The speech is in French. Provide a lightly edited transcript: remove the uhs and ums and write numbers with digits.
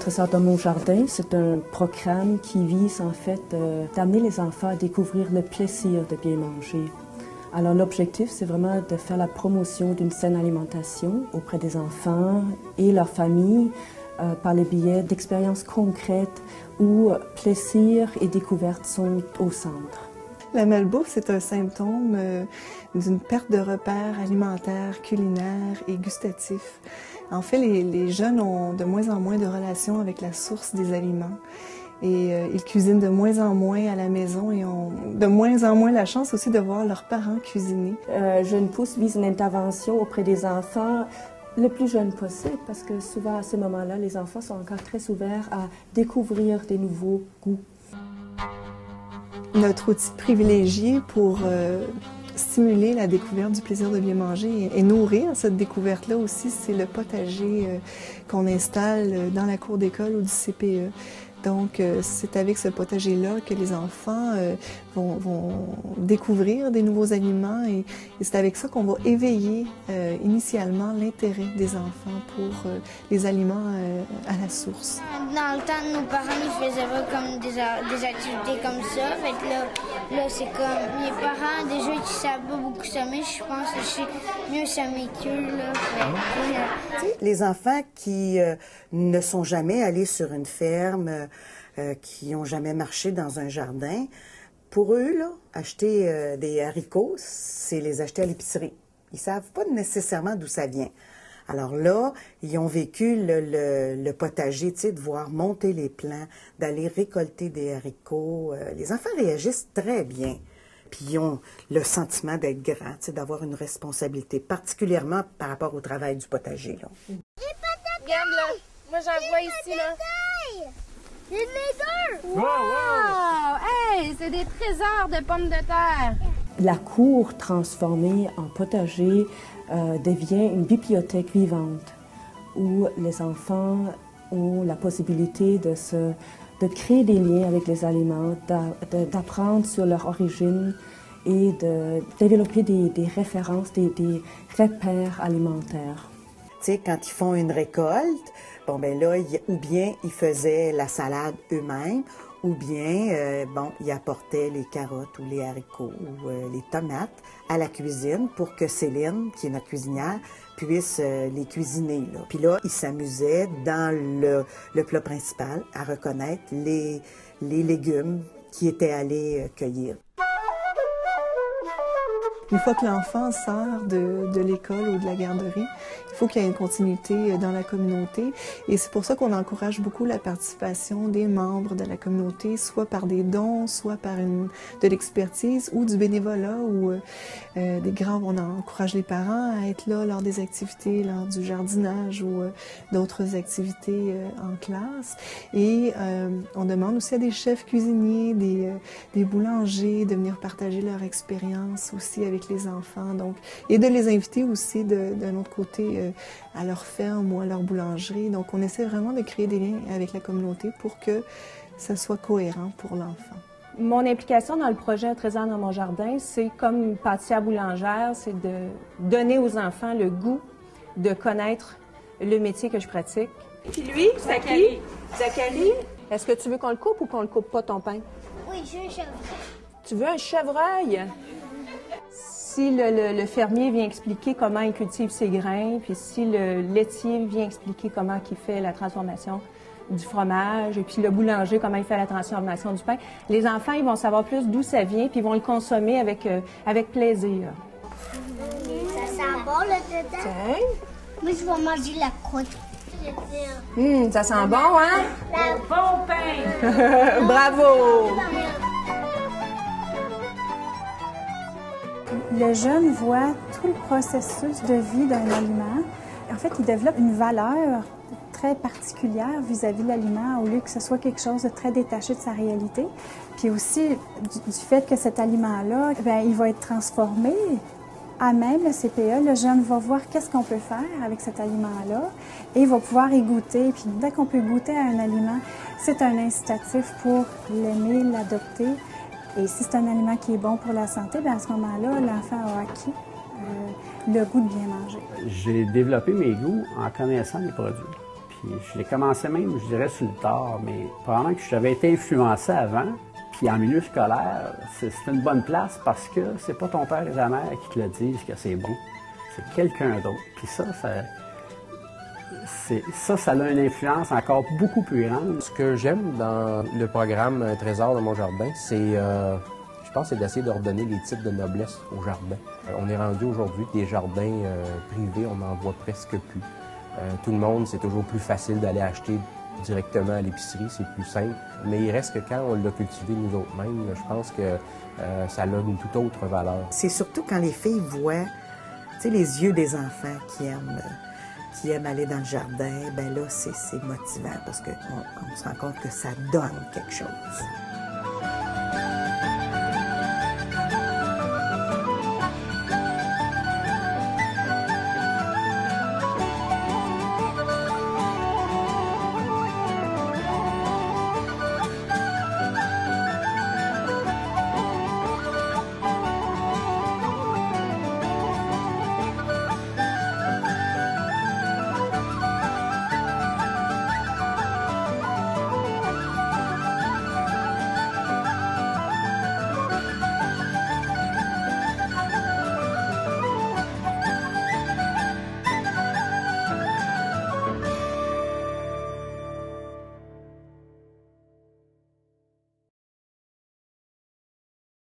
Trésor de mon jardin, c'est un programme qui vise en fait d'amener les enfants à découvrir le plaisir de bien manger. Alors l'objectif, c'est vraiment de faire la promotion d'une saine alimentation auprès des enfants et leurs familles par le biais d'expériences concrètes où plaisir et découverte sont au centre. La malbouffe, c'est un symptôme d'une perte de repères alimentaires, culinaires et gustatifs. En fait, les jeunes ont de moins en moins de relations avec la source des aliments. Et ils cuisinent de moins en moins à la maison et ont de moins en moins la chance aussi de voir leurs parents cuisiner. Jeune Pousse vise une intervention auprès des enfants le plus jeune possible parce que souvent à ce moment-là, les enfants sont encore très ouverts à découvrir des nouveaux goûts. Notre outil privilégié pour stimuler la découverte du plaisir de bien manger et nourrir cette découverte-là aussi, c'est le potager qu'on installe dans la cour d'école ou du CPE. Donc, c'est avec ce potager-là que les enfants vont découvrir des nouveaux aliments et c'est avec ça qu'on va éveiller initialement l'intérêt des enfants pour les aliments à la source. Dans le temps, nos parents ils faisaient pas comme des activités comme ça. Fait que là c'est comme mes parents, déjà, ils savent pas beaucoup sommer. Je pense que je sais mieux sommer qu'eux. Les enfants qui ne sont jamais allés sur une ferme, qui n'ont jamais marché dans un jardin, pour eux, là, acheter des haricots, c'est les acheter à l'épicerie. Ils ne savent pas nécessairement d'où ça vient. Alors là, ils ont vécu le potager, tu sais, de voir monter les plants, d'aller récolter des haricots. Les enfants réagissent très bien. Puis ils ont le sentiment d'être grands, tu sais, d'avoir une responsabilité, particulièrement par rapport au travail du potager, là. Regarde, là, moi j'en vois ici, là. Il y a les deux! Wow! Hey, c'est des trésors de pommes de terre! La cour transformée en potager devient une bibliothèque vivante où les enfants ont la possibilité de créer des liens avec les aliments, d'apprendre sur leur origine et de développer des références, des repères alimentaires. Tu sais, quand ils font une récolte, bon, ben là, ou bien ils faisaient la salade eux-mêmes, ou bien, ils apportaient les carottes ou les haricots ou les tomates à la cuisine pour que Céline, qui est notre cuisinière, puisse les cuisiner, là. Puis là, ils s'amusaient dans le plat principal à reconnaître les légumes qu'ils étaient allés cueillir. Une fois que l'enfant sort de l'école ou de la garderie, il faut qu'il y ait une continuité dans la communauté. Et c'est pour ça qu'on encourage beaucoup la participation des membres de la communauté, soit par des dons, soit par de l'expertise ou du bénévolat. Ou on encourage les parents à être là lors des activités, lors du jardinage ou d'autres activités en classe. Et on demande aussi à des chefs cuisiniers, des boulangers de venir partager leur expérience aussi avec les enfants, donc, et de les inviter aussi d'un autre côté à leur ferme ou à leur boulangerie. Donc, on essaie vraiment de créer des liens avec la communauté pour que ça soit cohérent pour l'enfant. Mon implication dans le projet Trésor dans mon jardin, c'est comme pâtissière boulangère, c'est de donner aux enfants le goût de connaître le métier que je pratique. Puis lui, c'est qui? Zachary, est-ce que tu veux qu'on le coupe ou qu'on le coupe pas ton pain? Oui, je veux un chevreuil. Tu veux un chevreuil? Si le fermier vient expliquer comment il cultive ses grains, puis si le laitier vient expliquer comment il fait la transformation du fromage, et puis le boulanger, comment il fait la transformation du pain, les enfants, ils vont savoir plus d'où ça vient, puis ils vont le consommer avec plaisir. Ça sent bon, le dedans? Tiens. Moi, je vais manger la croûte. Ça sent bon, hein? La bon pain! Bravo! Le jeune voit tout le processus de vie d'un aliment. En fait, il développe une valeur très particulière vis-à-vis de l'aliment au lieu que ce soit quelque chose de très détaché de sa réalité. Puis aussi, du fait que cet aliment-là, il va être transformé. À même le CPE, le jeune va voir qu'est-ce qu'on peut faire avec cet aliment-là et il va pouvoir y goûter. Puis dès qu'on peut goûter à un aliment, c'est un incitatif pour l'aimer, l'adopter. Et si c'est un aliment qui est bon pour la santé, à ce moment-là, l'enfant a acquis le goût de bien manger. J'ai développé mes goûts en connaissant les produits. Puis je l'ai commencé même, je dirais, sur le tard, mais probablement que j'avais été influencé avant. Puis en milieu scolaire, c'est une bonne place parce que c'est pas ton père et ta mère qui te le disent que c'est bon. C'est quelqu'un d'autre. Puis ça a une influence encore beaucoup plus grande. Ce que j'aime dans le programme Un trésor dans mon jardin, c'est, je pense, c'est d'essayer de redonner les titres de noblesse au jardin. On est rendu aujourd'hui des jardins privés, on n'en voit presque plus. Tout le monde, c'est toujours plus facile d'aller acheter directement à l'épicerie, c'est plus simple. Mais il reste que quand on l'a cultivé nous autres mêmes, je pense que ça a une toute autre valeur. C'est surtout quand les filles voient, tu sais, les yeux des enfants qui aiment aller dans le jardin, ben là, c'est motivant parce qu'on se rend compte que ça donne quelque chose.